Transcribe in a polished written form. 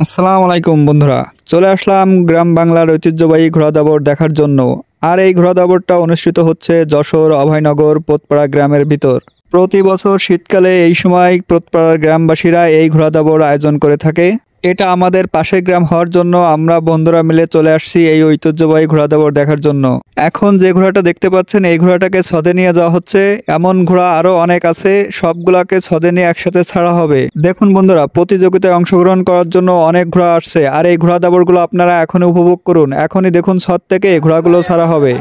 আসসালামু আলাইকুম বন্ধুরা, চলে আসলাম গ্রাম বাংলার ঐতিহ্যবাহী ঘোড়া দাবড় দেখার জন্য। আর এই ঘোড়া দাবড়টা অনুষ্ঠিত হচ্ছে যশোর অভয়নগর পোতপাড়া গ্রামের ভিতর। প্রতি বছর শীতকালে এই সময় পোতপাড়ার গ্রামবাসীরা এই ঘোড়া দাবড় আয়োজন করে থাকে। এটা আমাদের পাশের গ্রাম হওয়ার জন্য আমরা বন্ধুরা মিলে চলে আসছি এই ঐতিহ্যবাহী ঘোড়া দাবড় দেখার জন্য। এখন যে ঘোড়াটা দেখতে পাচ্ছেন এই ঘোড়াটাকে ছদে নিয়ে যাওয়া হচ্ছে। এমন ঘোড়া আরো অনেক আছে, সবগুলাকে ছদে নিয়ে একসাথে ছাড়া হবে। দেখুন বন্ধুরা, প্রতিযোগিতায় অংশগ্রহণ করার জন্য অনেক ঘোড়া আসছে। আর এই ঘোড়া দাবড়গুলো আপনারা এখনই উপভোগ করুন। এখনই দেখুন ছদ থেকে ঘোড়াগুলো ছাড়া হবে।